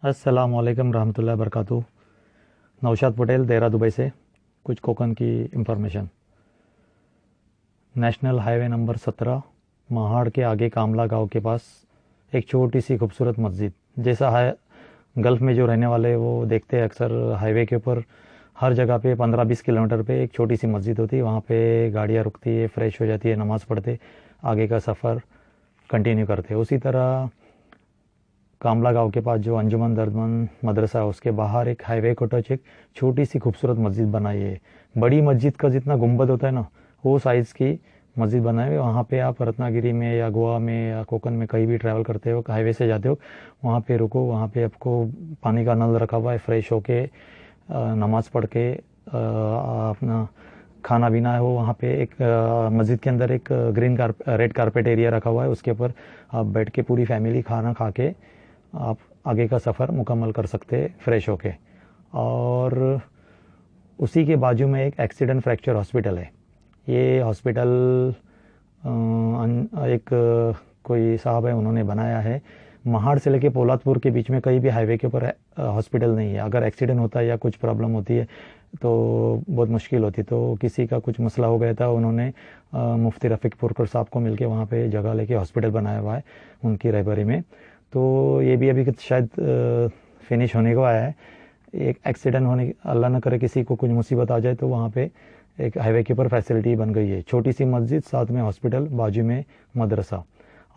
अस्सलाम वालेकुम रहमतुल्लाहि बरकातहू। नौशाद पटेल, देहरा, दुबई से कुछ कोकन की information. National highway number 17 Mahad के आगे कामला गांव के पास एक छोटी सी खूबसूरत मस्जिद। जैसा है गल्फ़ में जो रहने वाले वो देखते हैं अक्सर हाईवे के ऊपर हर जगह पे 15-20 किलोमीटर पे एक छोटी सी मस्जिद होती है। वहाँ पे गाड़ियाँ रुकती है, फ्रेश हो जाती है, नमाज़ पढ़ते आगे का सफ़र कंटिन्यू करते। उसी तरह कामला गांव के पास जो अंजुमन दर्दमन मदरसा है उसके बाहर एक हाईवे को टच एक छोटी सी खूबसूरत मस्जिद बनाई है। बड़ी मस्जिद का जितना गुंबद होता है ना, वो साइज़ की मस्जिद बनाई है। वहाँ पे आप रत्नागिरी में या गोवा में या कोकन में कहीं भी ट्रैवल करते हो, हाईवे से जाते हो, वहाँ पे रुको। वहाँ पे आपको पानी का नल रखा हुआ है, फ्रेश होके नमाज़ पढ़ के अपना खाना पीना है। वो वहाँ पे एक मस्जिद के अंदर एक रेड कारपेट एरिया रखा हुआ है, उसके ऊपर आप बैठ के पूरी फैमिली खाना खा के आप आगे का सफ़र मुकम्मल कर सकते फ्रेश होके। और उसी के बाजू में एक एक्सीडेंट फ्रैक्चर हॉस्पिटल है। ये हॉस्पिटल एक कोई साहब है उन्होंने बनाया है। महाड़ से लेके पोलादपुर के बीच में कहीं भी हाईवे के ऊपर हॉस्पिटल नहीं है। अगर एक्सीडेंट होता है या कुछ प्रॉब्लम होती है तो बहुत मुश्किल होती। तो किसी का कुछ मसला हो गया था, उन्होंने मुफ्ती रफ़ीक पुरकर साहब को मिलके वहाँ पे जगह लेके हॉस्पिटल बनाया हुआ है उनकी रहबरी में। तो ये भी अभी शायद फिनिश होने को आया है। एक एक्सीडेंट होने, अल्लाह न करे किसी को कुछ मुसीबत आ जाए, तो वहाँ पे एक हाईवे के ऊपर फैसिलिटी बन गई है। छोटी सी मस्जिद, साथ में हॉस्पिटल, बाजू में मदरसा।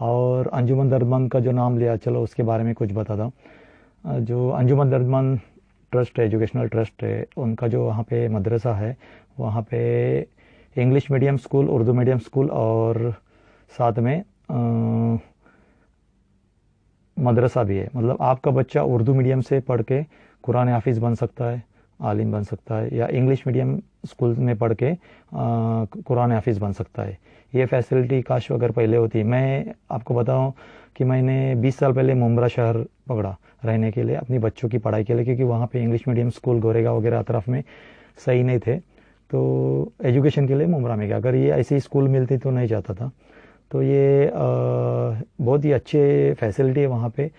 और अंजुमन दर्दमन का जो नाम लिया, चलो उसके बारे में कुछ बताता हूँ। जो अंजुमन दर्दमन ट्रस्ट है, एजुकेशनल ट्रस्ट है, उनका जो वहाँ पे मदरसा है, वहाँ पे English medium school, Urdu medium school और साथ में मदरसा भी है। मतलब आपका बच्चा उर्दू मीडियम से पढ़ के कुरान हाफिज़ बन सकता है, आलिम बन सकता है, या इंग्लिश मीडियम स्कूल में पढ़ के कुरान हाफिज़ बन सकता है। ये फैसिलिटी काश अगर पहले होती। मैं आपको बताऊं कि मैंने 20 साल पहले मुंब्रा शहर पकड़ा रहने के लिए, अपनी बच्चों की पढ़ाई के लिए, क्योंकि वहाँ पे इंग्लिश मीडियम स्कूल गोरेगांव वगैरह अतराफ में सही नहीं थे। तो एजुकेशन के लिए मुंब्रा में गया। अगर ये ऐसी स्कूल मिलती तो नहीं जाता था। तो ये बहुत ही अच्छे फैसिलिटी है वहाँ पे।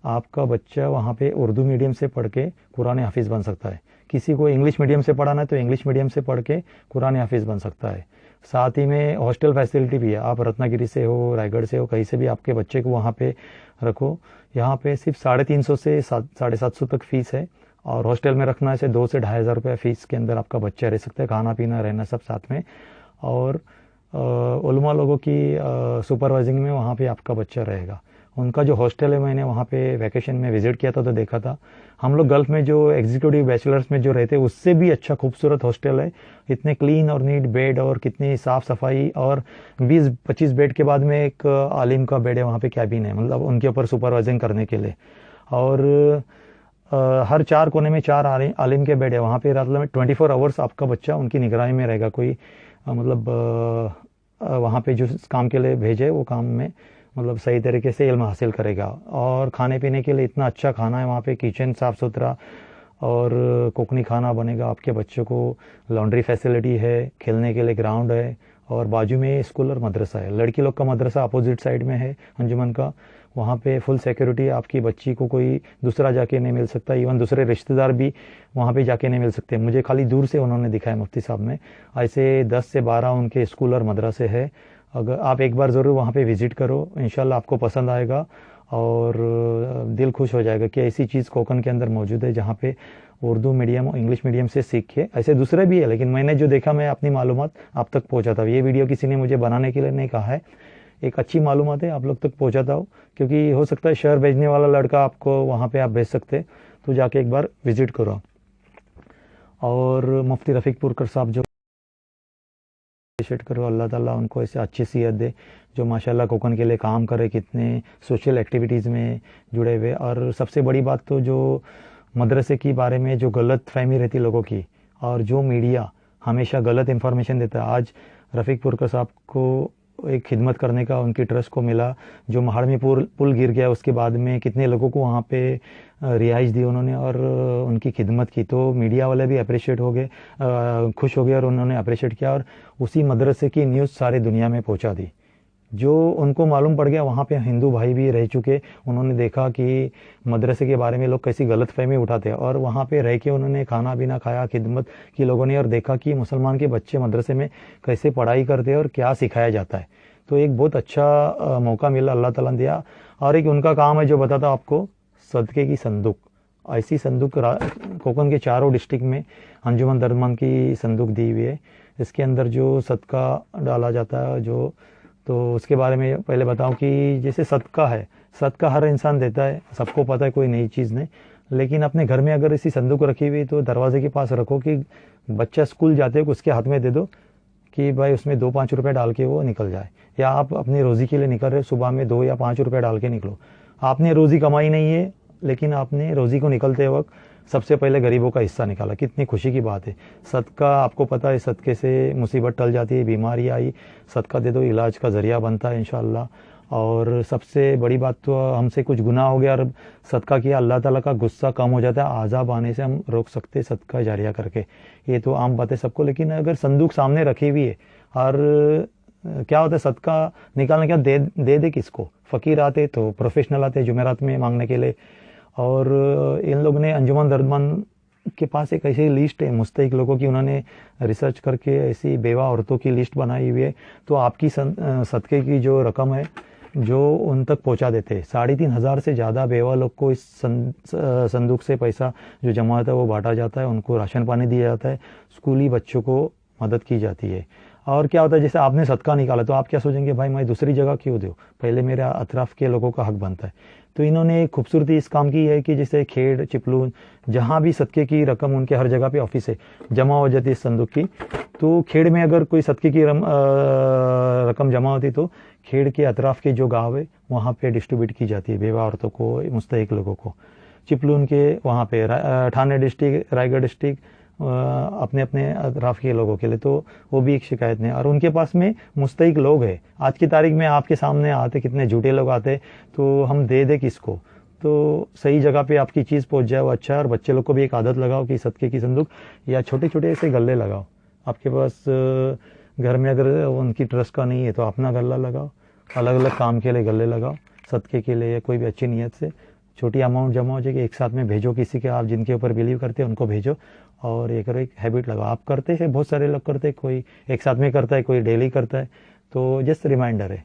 आपका बच्चा वहाँ पे उर्दू मीडियम से पढ़ के कुरान हाफिज़ बन सकता है। किसी को इंग्लिश मीडियम से पढ़ाना है तो इंग्लिश मीडियम से पढ़ के कुरान हाफिज़ बन सकता है। साथ ही में हॉस्टल फैसिलिटी भी है। आप रत्नागिरी से हो, रायगढ़ से हो, कहीं से भी आपके बच्चे को वहाँ पे रखो। यहाँ पे सिर्फ 350 से 750 तक फ़ीस है। और हॉस्टल में रखना है 2 से 2,500 रुपये फ़ीस के अंदर आपका बच्चा रह सकता है, खाना पीना रहना सब साथ में। और उलमा लोगों की सुपरवाइजिंग में वहाँ पे आपका बच्चा रहेगा। उनका जो हॉस्टल है, मैंने वहाँ पे वैकेशन में विज़िट किया था तो देखा था। हम लोग गल्फ़ में जो एग्जीक्यूटिव बैचलर्स में जो रहते हैं उससे भी अच्छा खूबसूरत हॉस्टल है। इतने क्लीन और नीट बेड और कितनी साफ़ सफाई। और 20-25 बेड के बाद में एक आलिम का बेड है, वहाँ पे कैबिन है, मतलब उनके ऊपर सुपरवाइजिंग करने के लिए। और हर 4 कोने में 4 आलिम के बेड है। वहाँ पे रात में 24 आवर्स आपका बच्चा उनकी निगरानी में रहेगा। कोई मतलब वहाँ पे जो काम के लिए भेजे वो काम में मतलब सही तरीके से इल्म हासिल करेगा। और खाने पीने के लिए इतना अच्छा खाना है वहाँ पे, किचन साफ़ सुथरा और कोकनी खाना बनेगा आपके बच्चों को। लॉन्ड्री फैसिलिटी है, खेलने के लिए ग्राउंड है, और बाजू में स्कूल और मदरसा है। लड़की लोग का मदरसा अपोजिट साइड में है अंजुमन का। वहाँ पे फुल सिक्योरिटी। आपकी बच्ची को कोई दूसरा जाके नहीं मिल सकता, इवन दूसरे रिश्तेदार भी वहाँ पे जाके नहीं मिल सकते। मुझे खाली दूर से उन्होंने दिखाया मुफ्ती साहब ने। ऐसे 10 से 12 उनके स्कूल और मदरसे है। अगर आप एक बार ज़रूर वहाँ पे विज़िट करो, इंशाल्लाह आपको पसंद आएगा और दिल खुश हो जाएगा कि ऐसी चीज़ कोकन के अंदर मौजूद है जहाँ पे उर्दू मीडियम और इंग्लिश मीडियम से सीख के। ऐसे दूसरे भी है, लेकिन मैंने जो देखा मैं अपनी मालूमात आप तक पहुँचाता हूँ। ये वीडियो किसी ने मुझे बनाने के लिए नहीं कहा है, एक अच्छी मालूमात है, आप लोग तक पहुँचाता हूँ। क्योंकि हो सकता है शहर भेजने वाला लड़का आपको वहाँ पे आप भेज सकते, तो जाके एक बार विज़िट करो। और मुफ्ती रफ़ीक पुरकर साहब जो अप्रिशिएट करो, अल्लाह ताला उनको ऐसे अच्छी सेहत दे, जो माशाल्लाह कोकन के लिए काम करे, कितने सोशल एक्टिविटीज़ में जुड़े हुए। और सबसे बड़ी बात तो जो मदरसे के बारे में जो गलत फहमी रहती लोगों की, और जो मीडिया हमेशा गलत इन्फॉर्मेशन देता है। आज रफ़ीक पुरकर साहब को एक खिदमत करने का उनकी ट्रस्ट को मिला। जो महाड़ में पुल गिर गया उसके बाद में कितने लोगों को वहाँ पे रिहाइश दी उन्होंने और उनकी खिदमत की। तो मीडिया वाले भी अप्रिशिएट हो गए, खुश हो गए और उन्होंने अप्रिशिएट किया, और उसी मदरसे की न्यूज़ सारी दुनिया में पहुँचा दी। जो उनको मालूम पड़ गया, वहाँ पे हिंदू भाई भी रह चुके, उन्होंने देखा कि मदरसे के बारे में लोग कैसी गलतफहमी उठाते हैं, और वहाँ पे रह के उन्होंने खाना पीना खाया, खिदमत की लोगों ने, और देखा कि मुसलमान के बच्चे मदरसे में कैसे पढ़ाई करते हैं और क्या सिखाया जाता है। तो एक बहुत अच्छा मौका मिला, अल्लाह ताला ने दिया। और एक उनका काम है जो बताता हूँ आपको, सदक़े की संदूक। ऐसी संदूक कोकन के चारों डिस्ट्रिक्ट में अंजुमन दरमन की संदूक दी हुई है। इसके अंदर जो सदका डाला जाता है, जो तो उसके बारे में पहले बताऊं कि जैसे सदका है, सदका हर इंसान देता है, सबको पता है, कोई नई चीज़ नहीं। लेकिन अपने घर में अगर ऐसी संदूक रखी हुई तो दरवाजे के पास रखो कि बच्चा स्कूल जाते हो उसके हाथ में दे दो कि भाई उसमें 2-5 रुपए डाल के वो निकल जाए। या आप अपनी रोज़ी के लिए निकल रहे हो, सुबह में 2 या 5 रुपए डाल के निकलो। आपने रोज़ी कमाई नहीं है, लेकिन आपने रोज़ी को निकलते वक्त सबसे पहले गरीबों का हिस्सा निकाला, कितनी खुशी की बात है। सदका, आपको पता है, सदके से मुसीबत टल जाती है, बीमारी आई, सदका दे दो, इलाज का ज़रिया बनता है इंशाअल्लाह। और सबसे बड़ी बात तो हमसे कुछ गुनाह हो गया और सदका किया, अल्लाह ताला का गुस्सा कम हो जाता है, आज़ाब आने से हम रोक सकते हैं सदका जारिया करके। ये तो आम बात है सबको। लेकिन अगर संदूक सामने रखी हुई है, और क्या होता है, सदका निकालने क्या दे दे किसको, फ़कीर आते तो प्रोफेशनल आते जुमेरात में मांगने के लिए। और इन लोगों ने अंजुमन दरमन के पास एक ऐसी लिस्ट है मुस्तहिक लोगों की, उन्होंने रिसर्च करके ऐसी बेवा औरतों की लिस्ट बनाई हुई है। तो आपकी सदक़े की जो रकम है जो उन तक पहुंचा देते हैं। 3,500 से ज़्यादा बेवा लोग को इस संदूक से पैसा जो जमा होता है वो बांटा जाता है, उनको राशन पानी दिया जाता है, स्कूली बच्चों को मदद की जाती है। और क्या होता है, जैसे आपने सदका निकाला तो आप क्या सोचेंगे, भाई मैं दूसरी जगह क्यों दूँ, पहले मेरे अतराफ़ के लोगों का हक बनता है। तो इन्होंने एक खूबसूरती इस काम की है कि जैसे खेड़, चिपलून, जहाँ भी सदक़े की रकम, उनके हर जगह पे ऑफिस है, जमा हो जाती है इस संदूक की। तो खेड़ में अगर कोई सदक़े की रकम जमा होती तो खेड़ के अतराफ़ के जो गाँव है वहाँ पे डिस्ट्रीब्यूट की जाती है बेवा औरतों को, मुस्तहिक लोगों को। चिपलून के वहाँ पे ठाणे डिस्ट्रिक्ट, रायगढ़ डिस्ट्रिक्ट, अपने अपने अतराफ़ के लोगों के लिए, तो वो भी एक शिकायत नहीं। और उनके पास में मुस्तहिक लोग हैं, आज की तारीख में आपके सामने आते, कितने झूठे लोग आते, तो हम दे किसको। तो सही जगह पे आपकी चीज़ पहुंच जाए वो अच्छा है। और बच्चे लोग को भी एक आदत लगाओ कि सदक़े की संदूक या छोटे छोटे ऐसे गल्ले लगाओ। आपके पास घर में अगर उनकी ट्रस्ट का नहीं है तो अपना गल्ला लगाओ, अलग अलग काम के लिए गल्ले लगाओ, सदक़े के लिए या कोई भी अच्छी नीयत से छोटी अमाउंट जमा हो जाएगी, एक साथ में भेजो किसी के, आप जिनके ऊपर बिलीव करते हैं उनको भेजो। और ये करो, एक हैबिट लगाओ। आप करते हैं, बहुत सारे लोग करते हैं, कोई एक साथ में करता है, कोई डेली करता है, तो जस्ट रिमाइंडर है।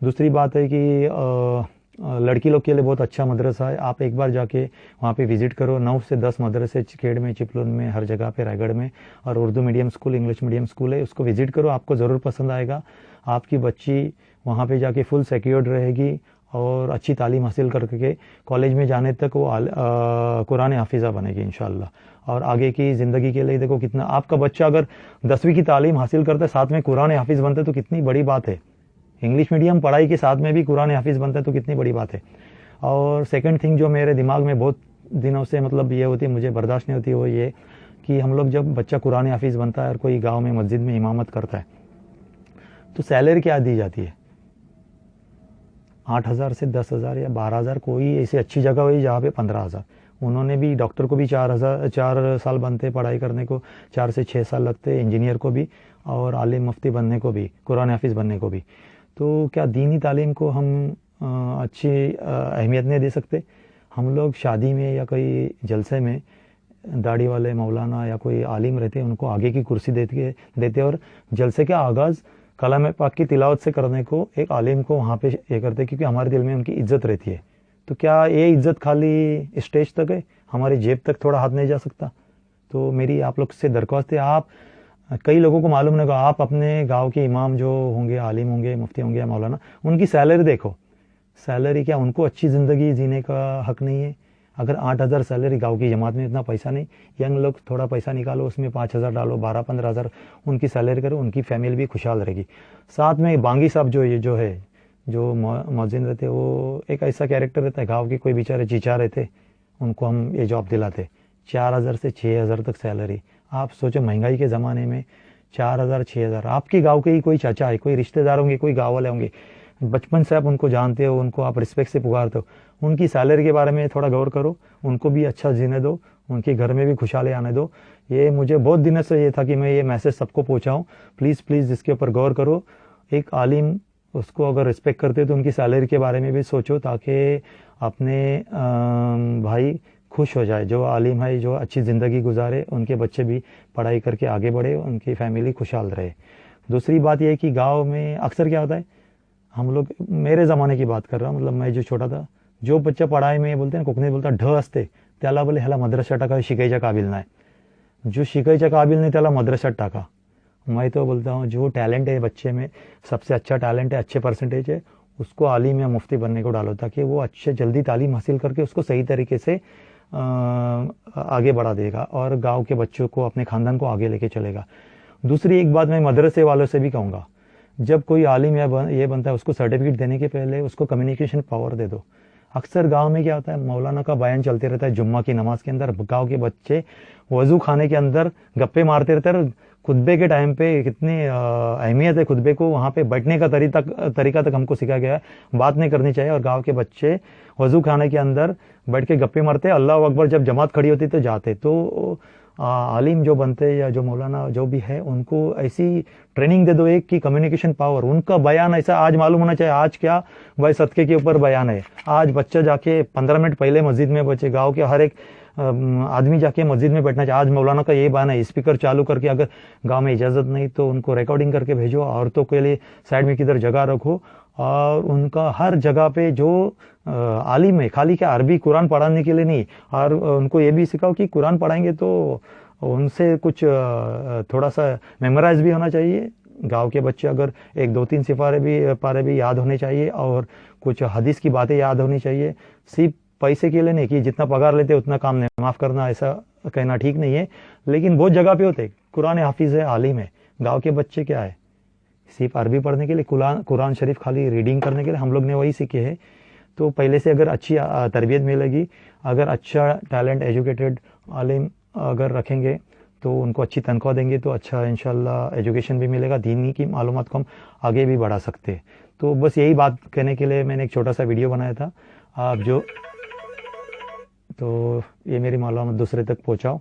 दूसरी बात है कि लड़की लोग के लिए बहुत अच्छा मदरसा है, आप एक बार जाके वहाँ पे विज़िट करो। 9 से 10 मदरसे खेड़ में, चिपलून में, हर जगह पे, रायगढ़ में, और Urdu medium school, English medium school है, उसको विज़िट करो, आपको ज़रूर पसंद आएगा। आपकी बच्ची वहाँ पे जाके फुल सिक्योर्ड रहेगी और अच्छी तालीम हासिल करके कॉलेज में जाने तक वो कुरान हाफिज़ा बनेगी इंशाअल्लाह। और आगे की ज़िंदगी के लिए देखो, कितना आपका बच्चा अगर 10वीं की तालीम हासिल करता है, साथ में कुरान हाफिज़ बनता है, तो कितनी बड़ी बात है। इंग्लिश मीडियम पढ़ाई के साथ में भी कुरान हाफिज़ बनता है तो कितनी बड़ी बात है। और सेकंड थिंग जो मेरे दिमाग में बहुत दिनों से मतलब ये होती है, मुझे बर्दाश्त नहीं होती, वो ये कि हम लोग जब बच्चा कुरान हाफिज़ बनता है और कोई गाँव में मस्जिद में इमामत करता है तो सैलरी क्या दी जाती है, 8,000 से 10,000 या 12,000, कोई ऐसी अच्छी जगह हुई जहाँ पे 15,000। उन्होंने भी, डॉक्टर को भी 4 साल बनते पढ़ाई करने को, 4 से 6 साल लगते, इंजीनियर को भी, और आलिम मुफ्ती बनने को भी, कुरान हाफिज़ बनने को भी। तो क्या दीनी तालीम को हम अच्छी अहमियत नहीं दे सकते? हम लोग शादी में या कोई जलसे में दाढ़ी वाले मौलाना या कोई आलिम रहते हैं, उनको आगे की कुर्सी देते और जलसे का आगाज़ कलाम पाक की तिलावत से करने को एक आलिम को वहाँ पे ये करते, क्योंकि हमारे दिल में उनकी इज्जत रहती है। तो क्या ये इज्जत खाली स्टेज तक है, हमारी जेब तक थोड़ा हाथ नहीं जा सकता? तो मेरी आप लोग से दरख्वास्त है, आप, कई लोगों को मालूम नहीं होगा, आप अपने गांव के इमाम जो होंगे, आलिम होंगे, मुफ्ती होंगे या मौलाना, उनकी सैलरी देखो। सैलरी क्या, उनको अच्छी ज़िंदगी जीने का हक नहीं है? अगर 8,000 सैलरी, गांव की जमात में इतना पैसा नहीं, यंग लोग थोड़ा पैसा निकालो, उसमें 5,000 डालो, 12-15,000 उनकी सैलरी करो, उनकी फैमिली भी खुशहाल रहेगी। साथ में बांगी साहब जो मौजिन रहते, वो एक ऐसा कैरेक्टर रहता है, गाँव के कोई बेचारे चीचा रहते, उनको हम ये जॉब दिलाते, 4,000 से 6,000 तक सैलरी। आप सोचो महंगाई के ज़माने में 4,000-6,000, आपके गांव के ही कोई चाचा है, कोई रिश्तेदार होंगे, कोई गांव वाले होंगे, बचपन से आप उनको जानते हो, उनको आप रिस्पेक्ट से पुकारते हो, उनकी सैलरी के बारे में थोड़ा गौर करो, उनको भी अच्छा जीने दो, उनके घर में भी खुशहाली आने दो। ये मुझे बहुत दिनों से ये था कि मैं ये मैसेज सबको पहुँचाऊँ, प्लीज़ इसके ऊपर गौर करो। एक आलिम उसको अगर रिस्पेक्ट करते हो तो उनकी सैलरी के बारे में भी सोचो, ताकि अपने भाई खुश हो जाए, जो आलिम है, जो अच्छी ज़िंदगी गुजारे, उनके बच्चे भी पढ़ाई करके आगे बढ़े, उनकी फैमिली खुशहाल रहे। दूसरी बात यह है कि गांव में अक्सर क्या होता है, हम लोग, मेरे ज़माने की बात कर रहा हूँ, मतलब मैं जो छोटा था, जो बच्चा पढ़ाई में बोलते हैं कोकणी बोलता ढ असते त्याला बोले ह्याला मद्रासात टाका, शिकायच्या काबिल नाही, जो शिकायच्या काबिल नहीं त्याला मद्रासात टाका। मैं तो बोलता हूँ जो टैलेंट है बच्चे में, सबसे अच्छा टैलेंट है, अच्छे परसेंटेज है, उसको आलिम या मुफ्ती बनने को डालो, ताकि वो अच्छे जल्दी तालीम हासिल करके उसको सही तरीके से आगे बढ़ा देगा और गांव के बच्चों को, अपने खानदान को आगे लेके चलेगा। दूसरी एक बात मैं मदरसे वालों से भी कहूँगा, जब कोई आलिम या ये बनता है, उसको सर्टिफिकेट देने के पहले उसको कम्युनिकेशन पावर दे दो। अक्सर गांव में क्या होता है, मौलाना का बयान चलते रहता है जुम्मा की नमाज के अंदर, गांव के बच्चे वजू खाने के अंदर गप्पे मारते रहते हैं। खुतबे के टाइम पे कितनी अहमियत है खुतबे को, वहाँ पे बैठने का तरीका तक हमको सिखाया गया है, बात नहीं करनी चाहिए। और गांव के बच्चे वजू खाने के अंदर बैठ के गप्पे मारते, अल्लाह अकबर जब जमात खड़ी होती तो जाते। तो आलिम जो बनते या जो मौलाना जो भी है, उनको ऐसी ट्रेनिंग दे दो एक की कम्युनिकेशन पावर, उनका बयान ऐसा आज मालूम होना चाहिए, आज क्या भाई सदके के ऊपर बयान है, आज बच्चा जाके 15 मिनट पहले मस्जिद में बचे, गांव के हर एक आदमी जाके मस्जिद में बैठना चाहिए, आज मौलाना का ये बयान है। स्पीकर चालू करके, अगर गांव में इजाज़त नहीं तो उनको रिकॉर्डिंग करके भेजो, औरतों के लिए साइड में किधर जगह रखो, और उनका हर जगह पे जो आलिम है, खाली क्या अरबी कुरान पढ़ाने के लिए नहीं, और उनको ये भी सिखाओ कि कुरान पढ़ाएंगे तो उनसे कुछ थोड़ा सा मेमोराइज भी होना चाहिए। गांव के बच्चे अगर 1-2-3 पारे भी याद होने चाहिए, और कुछ हदीस की बातें याद होनी चाहिए। सिर्फ पैसे के लिए नहीं कि जितना पगार लेते उतना काम नहीं, माफ़ करना, ऐसा कहना ठीक नहीं है, लेकिन बहुत जगह पे होते कुरान हाफिज है, आलिम है, गाँव के बच्चे क्या है सिर्फ अरबी पढ़ने के लिए, कुरान शरीफ खाली रीडिंग करने के लिए, हम लोग ने वही सीखे हैं। तो पहले से अगर अच्छी तरबियत मिलेगी, अगर अच्छा टैलेंट एजुकेटेड आलिम अगर रखेंगे तो उनको अच्छी तनख्वाह देंगे, तो अच्छा इंशाल्लाह एजुकेशन भी मिलेगा, दीनी की मालूमात को हम आगे भी बढ़ा सकते हैं। तो बस यही बात कहने के लिए मैंने एक छोटा सा वीडियो बनाया था। आप जो, तो ये मेरी मालूमात दूसरे तक पहुँचाओ।